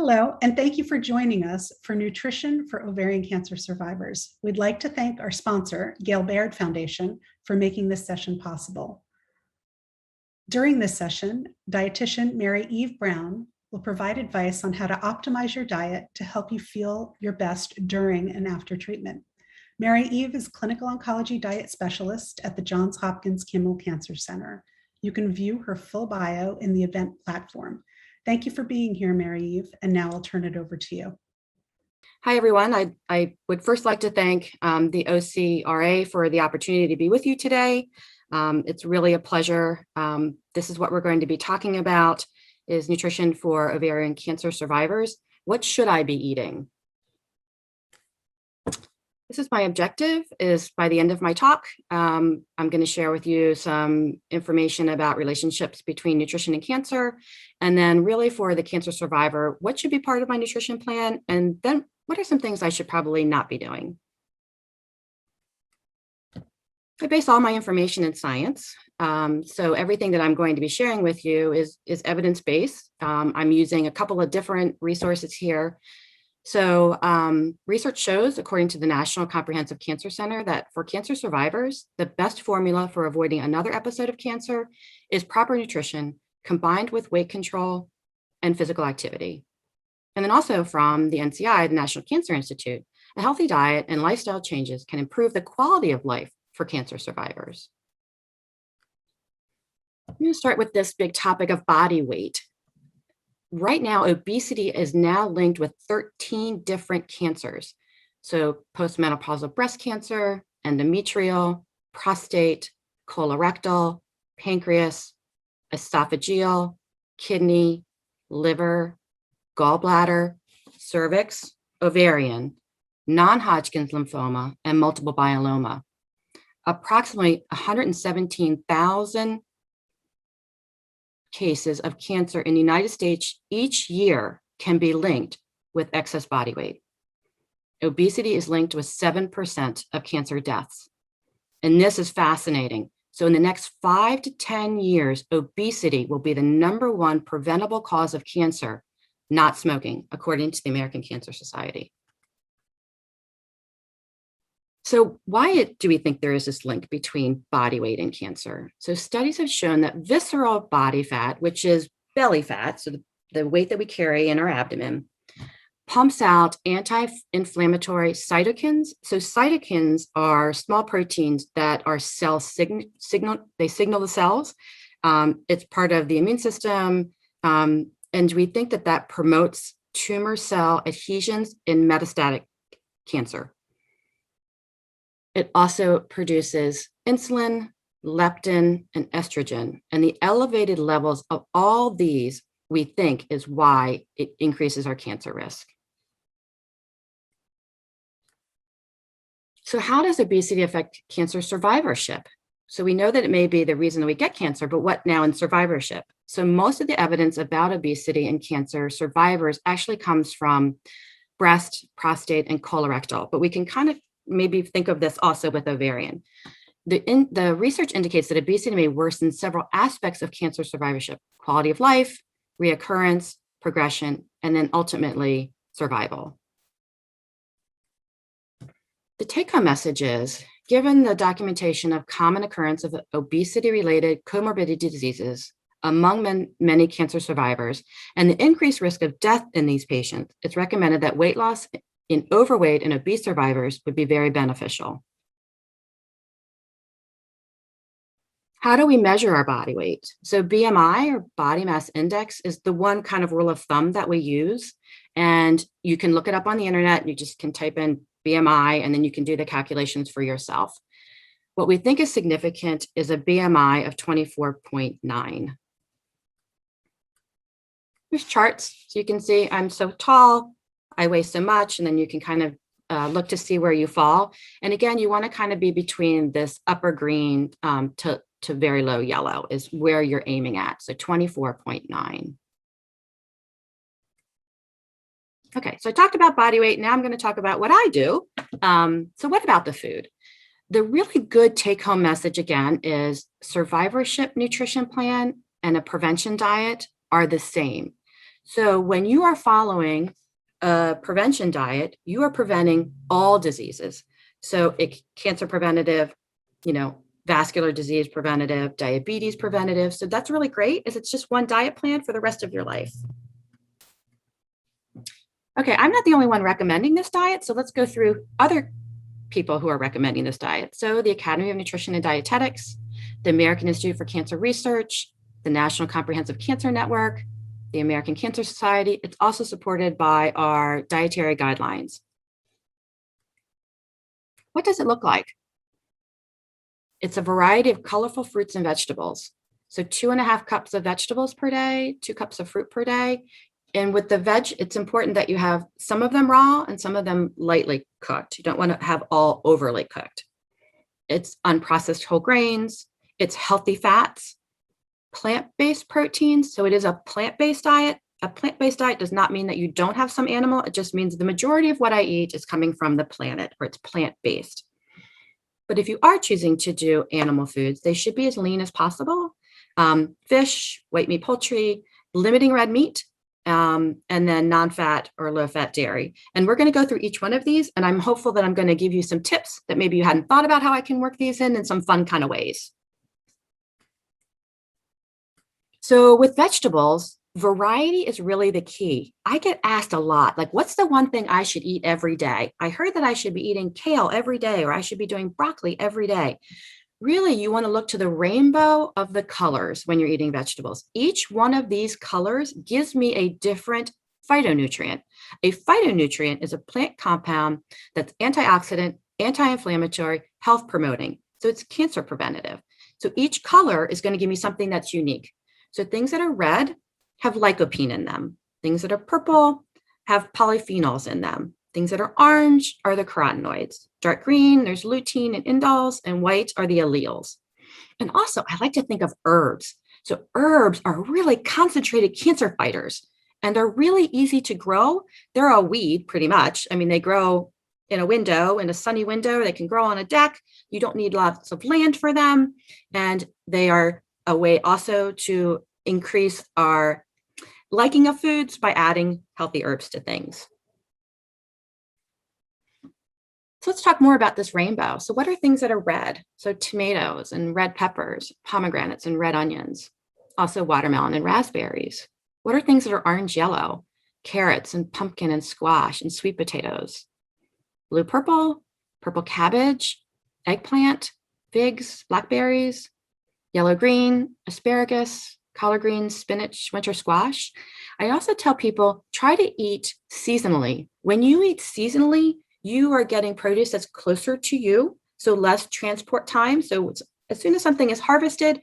Hello, and thank you for joining us for Nutrition for Ovarian Cancer Survivors. We'd like to thank our sponsor, Gail Baird Foundation, for making this session possible. During this session, dietitian Mary Eve Brown will provide advice on how to optimize your diet to help you feel your best during and after treatment. Mary Eve is clinical oncology diet specialist at the Johns Hopkins Kimmel Cancer Center. You can view her full bio in the event platform. Thank you for being here, Mary Eve, and now I'll turn it over to you. Hi, everyone. I would first like to thank the OCRA for the opportunity to be with you today. It's really a pleasure. This is what we're going to be talking about, is nutrition for ovarian cancer survivors. What should I be eating? This is my objective, is by the end of my talk, I'm going to share with you some information about relationships between nutrition and cancer. And then really for the cancer survivor, what should be part of my nutrition plan? And then what are some things I should probably not be doing? I base all my information in science. So everything that I'm going to be sharing with you is evidence-based. I'm using a couple of different resources here. So research shows, according to the National Comprehensive Cancer Center, that for cancer survivors, the best formula for avoiding another episode of cancer is proper nutrition combined with weight control and physical activity. And then also from the NCI, the National Cancer Institute, a healthy diet and lifestyle changes can improve the quality of life for cancer survivors. I'm going to start with this big topic of body weight. Right now, obesity is now linked with 13 different cancers. So postmenopausal breast cancer, endometrial, prostate, colorectal, pancreas, esophageal, kidney, liver, gallbladder, cervix, ovarian, non-Hodgkin's lymphoma, and multiple myeloma. Approximately 117,000 cases of cancer in the United States each year can be linked with excess body weight. Obesity is linked with 7% of cancer deaths. And this is fascinating. So in the next 5 to 10 years, obesity will be the #1 preventable cause of cancer, not smoking, according to the American Cancer Society. So why do we think there is this link between body weight and cancer? So studies have shown that visceral body fat, which is belly fat, so the weight that we carry in our abdomen, pumps out anti-inflammatory cytokines. So cytokines are small proteins that are cell signal the cells. It's part of the immune system. And we think that that promotes tumor cell adhesions in metastatic cancer. It also produces insulin, leptin, and estrogen. And the elevated levels of all these, we think, is why it increases our cancer risk. So how does obesity affect cancer survivorship? So we know that it may be the reason that we get cancer, but what now in survivorship? So most of the evidence about obesity and cancer survivors actually comes from breast, prostate, and colorectal, but we can kind of maybe think of this also with ovarian. The research indicates that obesity may worsen several aspects of cancer survivorship: quality of life, reoccurrence, progression, and then ultimately survival. The take-home message is, given the documentation of common occurrence of obesity-related comorbidity diseases among many cancer survivors and the increased risk of death in these patients, it's recommended that weight loss in overweight and obese survivors would be very beneficial. How do we measure our body weight? So BMI, or body mass index, is the one kind of rule of thumb that we use. And you can look it up on the internet. You just can type in BMI, and then you can do the calculations for yourself. What we think is significant is a BMI of 24.9. There's charts, so you can see I'm so tall, I weigh so much, and then you can kind of look to see where you fall. And again, you want to kind of be between this upper green to very low yellow is where you're aiming at. So 24.9. Okay, so I talked about body weight. Now I'm going to talk about what I do. So what about the food? The really good take-home message, again, is survivorship nutrition plan and a prevention diet are the same. So when you are following a prevention diet, you are preventing all diseases. So cancer preventative, vascular disease preventative, diabetes preventative. So that's really great, is it's just one diet plan for the rest of your life. Okay, I'm not the only one recommending this diet, so let's go through other people who are recommending this diet. So the Academy of Nutrition and Dietetics, the American Institute for Cancer Research, the National Comprehensive Cancer Network, the American Cancer Society. It's also supported by our dietary guidelines. What does it look like? It's a variety of colorful fruits and vegetables. So 2.5 cups of vegetables per day, 2 cups of fruit per day. And with the veg, it's important that you have some of them raw and some of them lightly cooked. You don't want to have all overly cooked. It's unprocessed whole grains. It's healthy fats, plant-based proteins. So it is a plant-based diet. A plant-based diet does not mean that you don't have some animal. It just means the majority of what I eat is coming from the planet, or it's plant-based. But if you are choosing to do animal foods, they should be as lean as possible. Fish, white meat, poultry, limiting red meat, and then non-fat or low-fat dairy. And we're going to go through each one of these, and I'm hopeful that I'm going to give you some tips that maybe you hadn't thought about how I can work these in some fun kind of ways. So with vegetables, variety is really the key. I get asked a lot, like, what's the one thing I should eat every day? I heard that I should be eating kale every day, or I should be doing broccoli every day. Really, you want to look to the rainbow of the colors when you're eating vegetables. Each one of these colors gives me a different phytonutrient. A phytonutrient is a plant compound that's antioxidant, anti-inflammatory, health promoting. So it's cancer preventative. So each color is going to give me something that's unique. So things that are red have lycopene in them. Things that are purple have polyphenols in them. Things that are orange are the carotenoids. Dark green, there's lutein and indoles, and white are the alleles. And also, I like to think of herbs. So herbs are really concentrated cancer fighters, and they're really easy to grow. They're a weed, pretty much. I mean, they grow in a window, in a sunny window. They can grow on a deck. You don't need lots of land for them. And they are a way also to increase our liking of foods by adding healthy herbs to things. So let's talk more about this rainbow. So what are things that are red? So tomatoes and red peppers, pomegranates and red onions, also watermelon and raspberries. What are things that are orange yellow? Carrots and pumpkin and squash and sweet potatoes. Blue purple, purple cabbage, eggplant, figs, blackberries, yellow green, asparagus, collard greens, spinach, winter squash. I also tell people, try to eat seasonally. When you eat seasonally, you are getting produce that's closer to you, so less transport time. So as soon as something is harvested,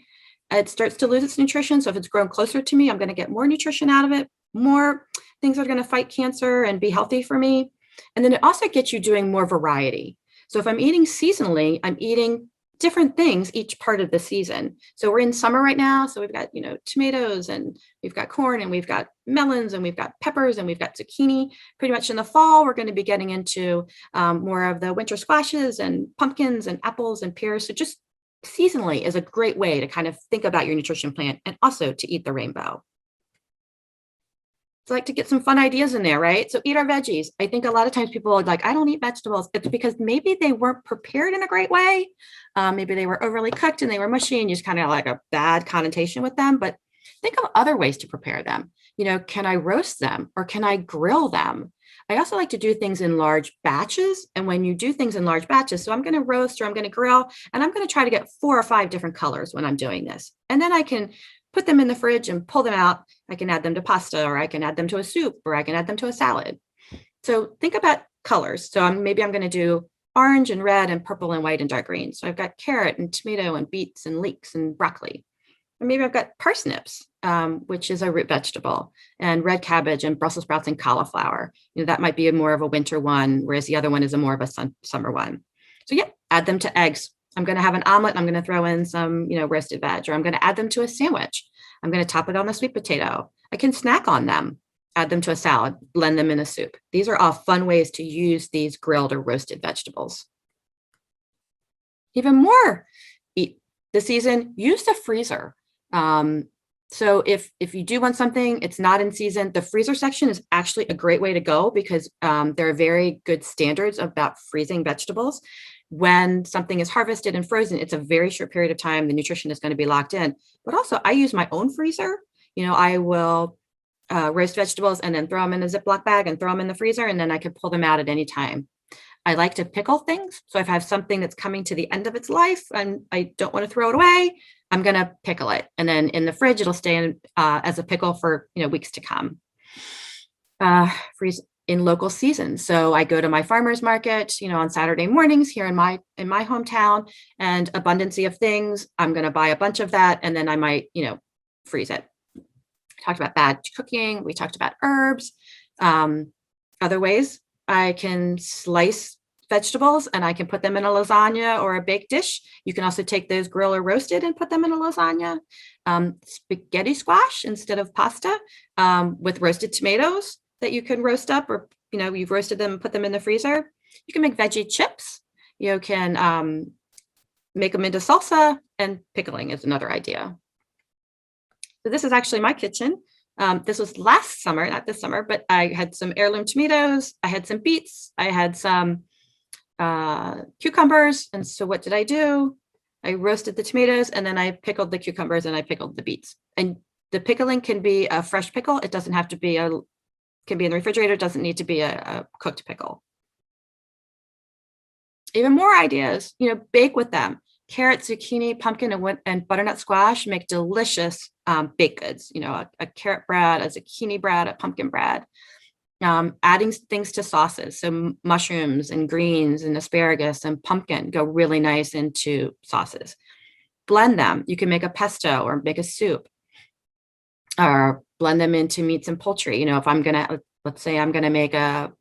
it starts to lose its nutrition. So if it's grown closer to me, I'm going to get more nutrition out of it. More things are going to fight cancer and be healthy for me. And then it also gets you doing more variety. So if I'm eating seasonally, I'm eating different things each part of the season. So we're in summer right now. So we've got, tomatoes, and we've got corn, and we've got melons, and we've got peppers, and we've got zucchini. Pretty much in the fall, we're going to be getting into more of the winter squashes and pumpkins and apples and pears. So just seasonally is a great way to kind of think about your nutrition plan, and also to eat the rainbow. So I like to get some fun ideas in there, right? So eat our veggies. I think a lot of times people are like, I don't eat vegetables. It's because maybe they weren't prepared in a great way. Maybe they were overly cooked and they were mushy, and you just kind of like a bad connotation with them. But think of other ways to prepare them. Can I roast them, or can I grill them? I also like to do things in large batches. And when you do things in large batches, so I'm going to roast or I'm going to grill, and I'm going to try to get 4 or 5 different colors when I'm doing this. And then I can put them in the fridge and pull them out. I can add them to pasta, or I can add them to a soup, or I can add them to a salad. So think about colors. So maybe I'm going to do orange and red and purple and white and dark green. So I've got carrot and tomato and beets and leeks and broccoli. Or maybe I've got parsnips, which is a root vegetable, and red cabbage and Brussels sprouts and cauliflower. That might be more of a winter one, whereas the other one is more of a summer one. So yeah, add them to eggs. I'm going to have an omelet. I'm going to throw in some, roasted veg, or I'm going to add them to a sandwich. I'm going to top it on the sweet potato. I can snack on them, add them to a salad, blend them in a soup. These are all fun ways to use these grilled or roasted vegetables. Even more, the season, use the freezer. So if you do want something, it's not in season, the freezer section is actually a great way to go because there are very good standards about freezing vegetables. When something is harvested and frozen, it's a very short period of time. The nutrition is going to be locked in. But also, I use my own freezer. I will roast vegetables and then throw them in a Ziploc bag and throw them in the freezer, and then I can pull them out at any time. I like to pickle things. So if I have something that's coming to the end of its life and I don't want to throw it away, I'm going to pickle it. And then in the fridge, it'll stay in, as a pickle for weeks to come. Freeze in local seasons. So I go to my farmer's market, on Saturday mornings here in my hometown, and abundancy of things. I'm going to buy a bunch of that, and then I might, freeze it. We talked about bad cooking. We talked about herbs. Other ways I can slice vegetables and I can put them in a lasagna or a baked dish. You can also take those grilled or roasted and put them in a lasagna. Spaghetti squash instead of pasta, with roasted tomatoes that you can roast up, or you've roasted them and put them in the freezer. You can make veggie chips. You can make them into salsa, and pickling is another idea. So this is actually my kitchen. This was last summer, not this summer, but I had some heirloom tomatoes. I had some beets. I had some cucumbers. And so what did I do? I roasted the tomatoes, and then I pickled the cucumbers, and I pickled the beets. And the pickling can be a fresh pickle. It doesn't have to be can be in the refrigerator. It doesn't need to be a cooked pickle. Even more ideas, bake with them. Carrot, zucchini, pumpkin, and butternut squash make delicious baked goods. A carrot bread, a zucchini bread, a pumpkin bread. Adding things to sauces. So mushrooms and greens and asparagus and pumpkin go really nice into sauces. Blend them. You can make a pesto or make a soup, or blend them into meats and poultry. If I'm let's say I'm gonna make a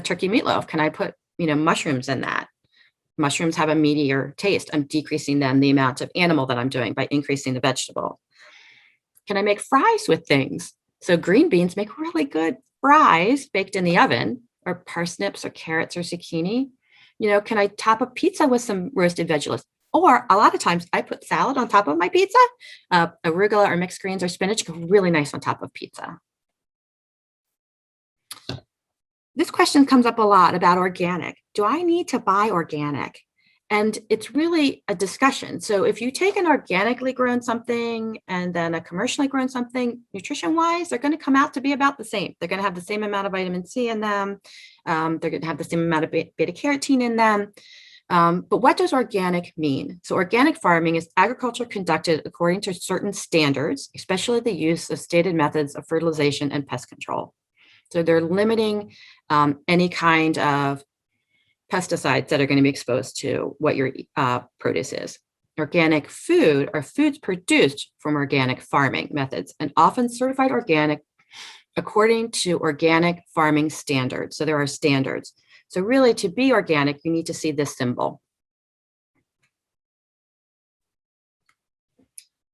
turkey meatloaf, can I put mushrooms in that? Mushrooms have a meatier taste. I'm decreasing then the amount of animal that I'm doing by increasing the vegetable. Can I make fries with things? So green beans make really good fries baked in the oven, or parsnips or carrots or zucchini. Can I top a pizza with some roasted vegetables? Or a lot of times I put salad on top of my pizza. Arugula or mixed greens or spinach go really nice on top of pizza. This question comes up a lot about organic. Do I need to buy organic? And it's really a discussion. So if you take an organically grown something and then a commercially grown something, nutrition-wise, they're going to come out to be about the same. They're going to have the same amount of vitamin C in them. They're going to have the same amount of beta-carotene in them. But what does organic mean? So organic farming is agriculture conducted according to certain standards, especially the use of stated methods of fertilization and pest control. So they're limiting any kind of pesticides that are going to be exposed to what your produce is. Organic food are foods produced from organic farming methods and often certified organic according to organic farming standards. So there are standards. So really, to be organic, you need to see this symbol.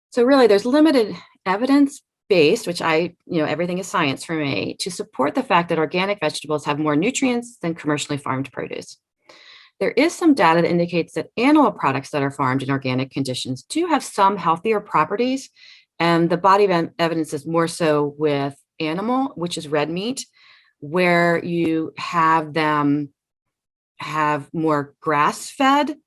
So really, there's limited evidence based, which everything is science for me, to support the fact that organic vegetables have more nutrients than commercially farmed produce. There is some data that indicates that animal products that are farmed in organic conditions do have some healthier properties, and the body of evidence is more so with animal, which is red meat, where you have them have more grass-fed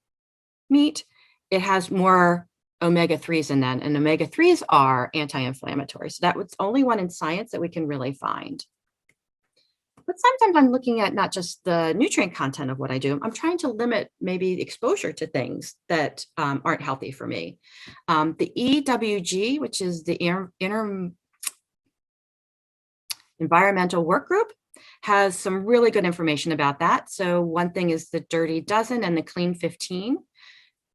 meat. It has more omega-3s in that, and omega-3s are anti-inflammatory. So that was only one in science that we can really find. But sometimes I'm looking at not just the nutrient content of what I do. I'm trying to limit maybe exposure to things that aren't healthy for me. The EWG, which is the Environmental Work Group, has some really good information about that. So one thing is the Dirty Dozen and the Clean 15.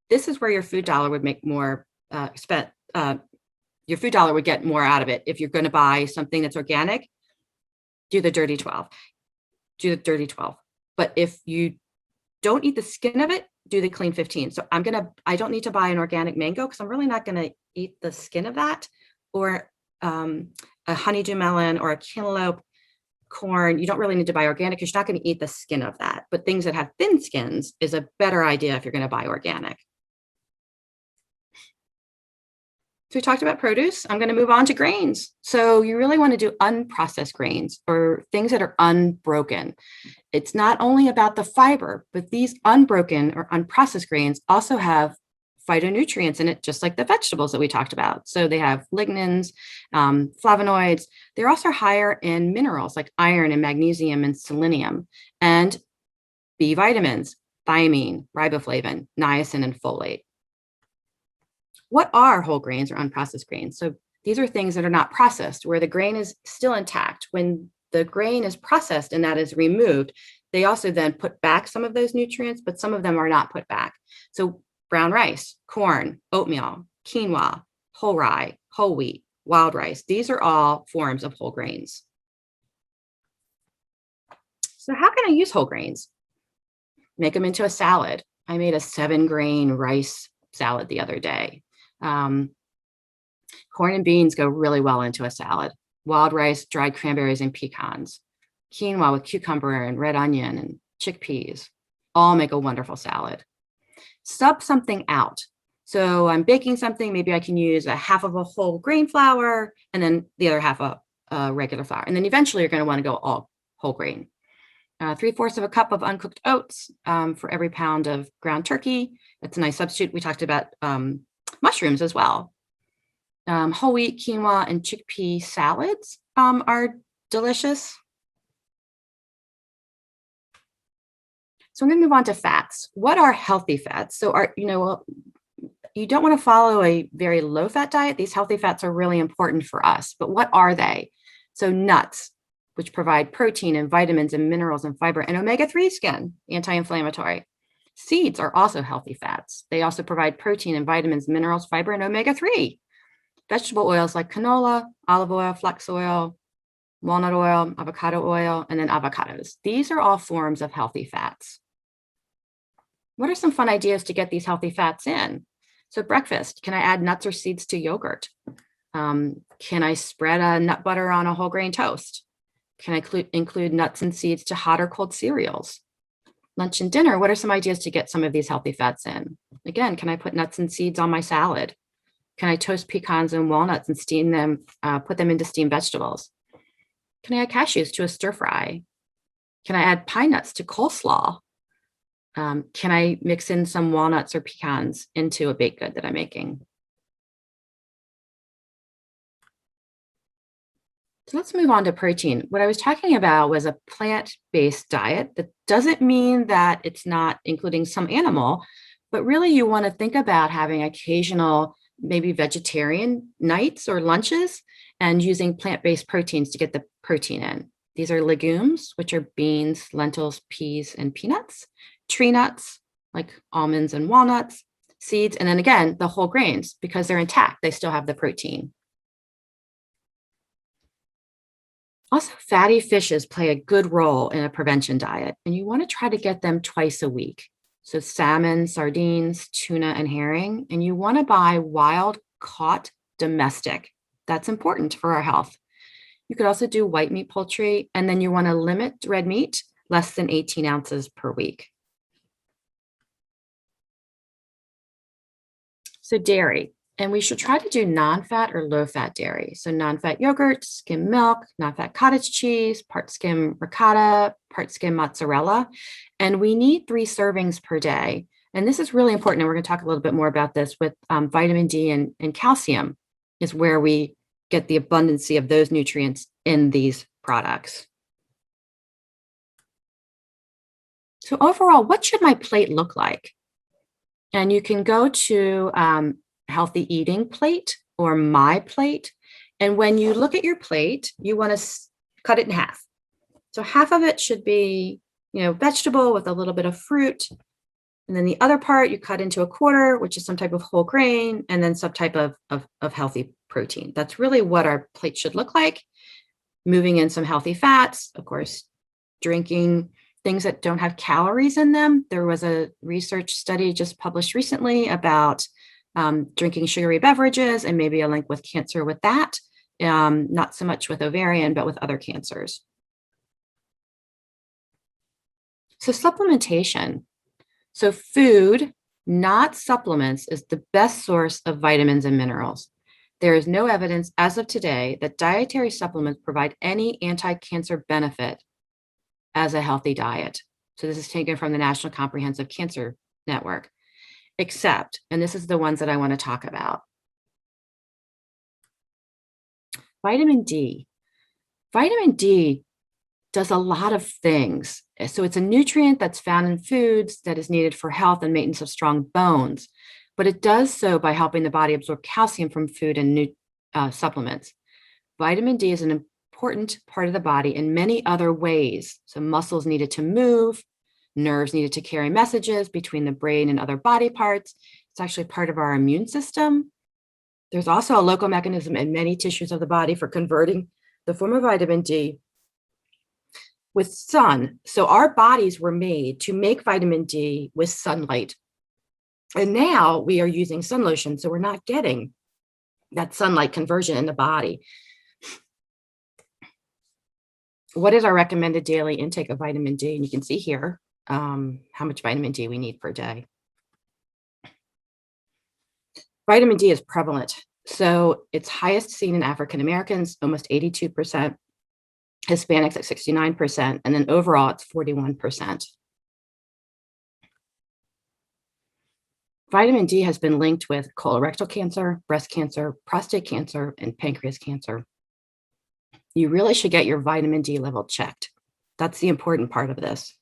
This is where your food dollar would make more your food dollar would get more out of it. If you're going to buy something that's organic, do the Dirty 12. Do the Dirty 12. But if you don't eat the skin of it, do the Clean 15. So I don't need to buy an organic mango because I'm really not going to eat the skin of that, or a honeydew melon or a cantaloupe corn. You don't really need to buy organic because you're not going to eat the skin of that. But things that have thin skins is a better idea if you're going to buy organic. So we talked about produce. I'm going to move on to grains. So you really want to do unprocessed grains or things that are unbroken. It's not only about the fiber, but these unbroken or unprocessed grains also have phytonutrients in it, just like the vegetables that we talked about. So they have lignans, flavonoids. They're also higher in minerals like iron and magnesium and selenium, and B vitamins, thiamine, riboflavin, niacin, and folate. What are whole grains or unprocessed grains? So these are things that are not processed, where the grain is still intact. When the grain is processed and that is removed, they also then put back some of those nutrients, but some of them are not put back. So brown rice, corn, oatmeal, quinoa, whole rye, whole wheat, wild rice. These are all forms of whole grains. So how can I use whole grains? Make them into a salad. I made a 7-grain rice salad the other day. Corn and beans go really well into a salad. Wild rice, dried cranberries, and pecans. Quinoa with cucumber and red onion and chickpeas all make a wonderful salad. Sub something out. So I'm baking something. Maybe I can use a half of a whole grain flour and then the other half a regular flour. And then eventually you're going to want to go all whole grain. 3/4 of a cup of uncooked oats for every pound of ground turkey. That's a nice substitute. We talked about mushrooms as well. Whole wheat, quinoa, and chickpea salads are delicious. So I'm going to move on to fats. What are healthy fats? So you don't want to follow a very low-fat diet. These healthy fats are really important for us, but what are they? So nuts, which provide protein and vitamins and minerals and fiber, and omega-3 skin, anti-inflammatory. Seeds are also healthy fats. They also provide protein and vitamins, minerals, fiber, and omega-3. Vegetable oils like canola, olive oil, flax oil, walnut oil, avocado oil, and then avocados. These are all forms of healthy fats. What are some fun ideas to get these healthy fats in? So breakfast, can I add nuts or seeds to yogurt? Can I spread a nut butter on a whole grain toast? Can I include nuts and seeds to hot or cold cereals? Lunch and dinner, what are some ideas to get some of these healthy fats in? Again, can I put nuts and seeds on my salad? Can I toast pecans and walnuts and steam them, put them into steamed vegetables? Can I add cashews to a stir fry? Can I add pine nuts to coleslaw? Can I mix in some walnuts or pecans into a baked good that I'm making? So let's move on to protein. What I was talking about was a plant-based diet. That doesn't mean that it's not including some animal, but really you want to think about having occasional, maybe vegetarian nights or lunches and using plant-based proteins to get the protein in. These are legumes, which are beans, lentils, peas, and peanuts, tree nuts, like almonds and walnuts, seeds, and then again, the whole grains, because they're intact, they still have the protein. Also, fatty fishes play a good role in a prevention diet, and you want to try to get them twice a week. So salmon, sardines, tuna, and herring, and you want to buy wild caught domestic. That's important for our health. You could also do white meat poultry, and then you want to limit red meat, less than 18 ounces per week. So dairy, and we should try to do non-fat or low-fat dairy. So non-fat yogurt, skim milk, non-fat cottage cheese, part skim ricotta, part skim mozzarella. And we need 3 servings per day. And this is really important. And we're going to talk a little bit more about this with vitamin D and calcium is where we get the abundancy of those nutrients in these products. So overall, what should my plate look like? And you can go to Healthy Eating Plate or My Plate. And when you look at your plate, you want to cut it in half. So half of it should be, vegetable with a little bit of fruit. And then the other part you cut into a quarter, which is some type of whole grain, and then some type of healthy protein. That's really what our plate should look like. Moving in some healthy fats, of course, drinking things that don't have calories in them. There was a research study just published recently about drinking sugary beverages and maybe a link with cancer with that. Not so much with ovarian, but with other cancers. So supplementation. So food, not supplements, is the best source of vitamins and minerals. There is no evidence as of today that dietary supplements provide any anti-cancer benefit as a healthy diet. So this is taken from the National Comprehensive Cancer Network, except, and this is the ones that I want to talk about. Vitamin D. Vitamin D does a lot of things. So it's a nutrient that's found in foods that is needed for health and maintenance of strong bones, but it does so by helping the body absorb calcium from food and supplements. Vitamin D is an important part of the body in many other ways. So muscles needed to move, nerves needed to carry messages between the brain and other body parts. It's actually part of our immune system. There's also a local mechanism in many tissues of the body for converting the form of vitamin D with sun. So our bodies were made to make vitamin D with sunlight. And now we are using sun lotion, so we're not getting that sunlight conversion in the body. What is our recommended daily intake of vitamin D? And you can see here how much vitamin D we need per day. Vitamin D is prevalent. So it's highest seen in African Americans, almost 82%, Hispanics at 69%, and then overall it's 41%. Vitamin D has been linked with colorectal cancer, breast cancer, prostate cancer, and pancreas cancer. You really should get your vitamin D level checked. That's the important part of this.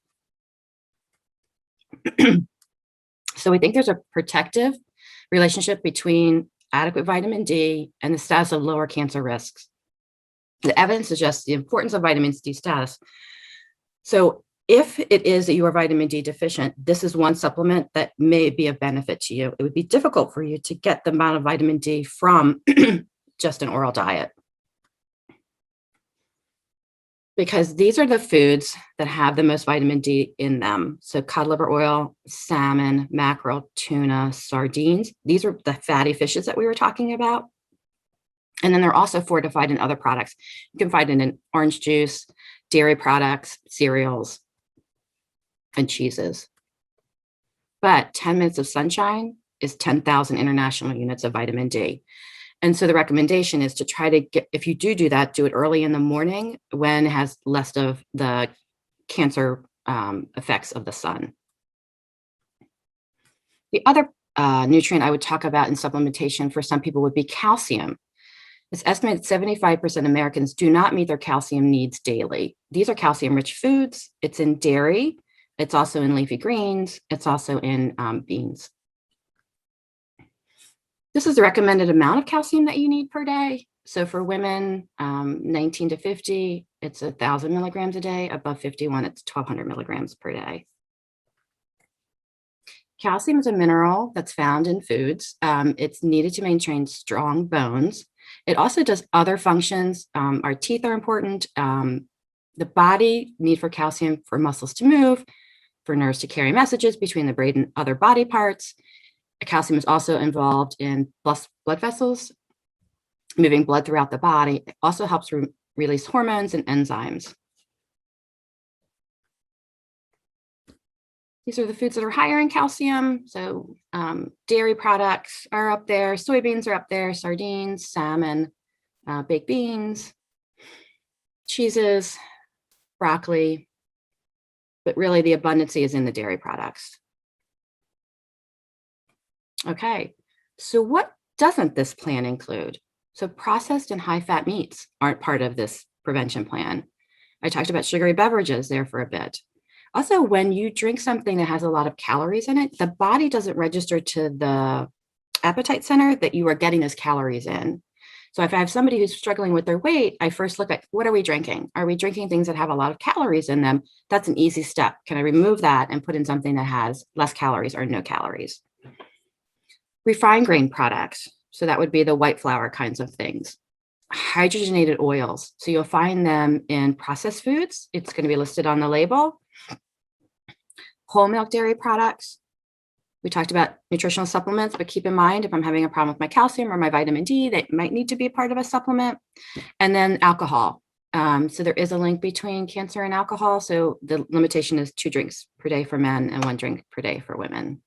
So we think there's a protective relationship between adequate vitamin D and the status of lower cancer risks. The evidence suggests the importance of vitamin D status. So if it is that you are vitamin D deficient, this is one supplement that may be of benefit to you. It would be difficult for you to get the amount of vitamin D from just an oral diet, because these are the foods that have the most vitamin D in them. So cod liver oil, salmon, mackerel, tuna, sardines. These are the fatty fishes that we were talking about. And then they're also fortified in other products. You can find it in orange juice, dairy products, cereals, and cheeses. But 10 minutes of sunshine is 10,000 international units of vitamin D. And so the recommendation is to try to get, if you do that, do it early in the morning when it has less of the cancer effects of the sun. The other nutrient I would talk about in supplementation for some people would be calcium. It's estimated 75% of Americans do not meet their calcium needs daily. These are calcium-rich foods. It's in dairy. It's also in leafy greens. It's also in beans. This is the recommended amount of calcium that you need per day. So for women, 19 to 50, it's 1,000 milligrams a day. Above 51, it's 1,200 milligrams per day. Calcium is a mineral that's found in foods. It's needed to maintain strong bones. It also does other functions. Our teeth are important. The body need for calcium for muscles to move, for nerves to carry messages between the brain and other body parts. Calcium is also involved in blood vessels, moving blood throughout the body. It also helps release hormones and enzymes. These are the foods that are higher in calcium. So dairy products are up there, soybeans are up there, sardines, salmon, baked beans, cheeses, broccoli, but really the abundancy is in the dairy products. Okay, so what doesn't this plan include? So processed and high-fat meats aren't part of this prevention plan. I talked about sugary beverages there for a bit. Also, when you drink something that has a lot of calories in it, the body doesn't register to the appetite center that you are getting those calories in. So if I have somebody who's struggling with their weight, I first look at what are we drinking? Are we drinking things that have a lot of calories in them? That's an easy step. Can I remove that and put in something that has less calories or no calories? Refined grain products. So that would be the white flour kinds of things. Hydrogenated oils. So you'll find them in processed foods. It's going to be listed on the label. Whole milk dairy products. We talked about nutritional supplements, but keep in mind, if I'm having a problem with my calcium or my vitamin D, that might need to be part of a supplement. And then alcohol. So there is a link between cancer and alcohol. So the limitation is 2 drinks per day for men and 1 drink per day for women.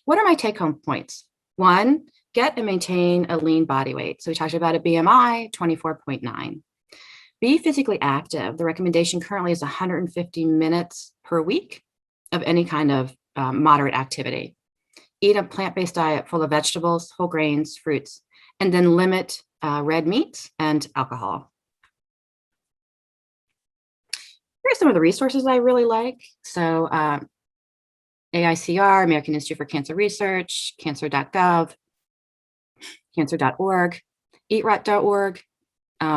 What are my take-home points? 1, get and maintain a lean body weight. So we talked about a BMI 24.9. Be physically active. The recommendation currently is 150 minutes per week of any kind of moderate activity. Eat a plant-based diet full of vegetables, whole grains, fruits, and then limit red meat and alcohol. Here are some of the resources I really like. So AICR, American Institute for Cancer Research, cancer.gov, cancer.org, eatright.org.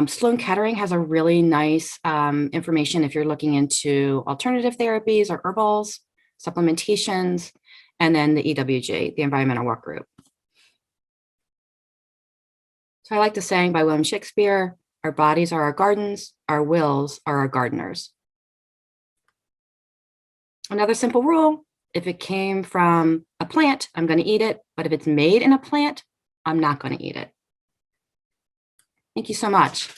Sloan Kettering has a really nice information if you're looking into alternative therapies or herbals, supplementations, and then the EWG, the Environmental Work Group. So I like the saying by William Shakespeare, our bodies are our gardens, our wills are our gardeners. Another simple rule, if it came from a plant, I'm going to eat it, but if it's made in a plant, I'm not going to eat it. Thank you so much.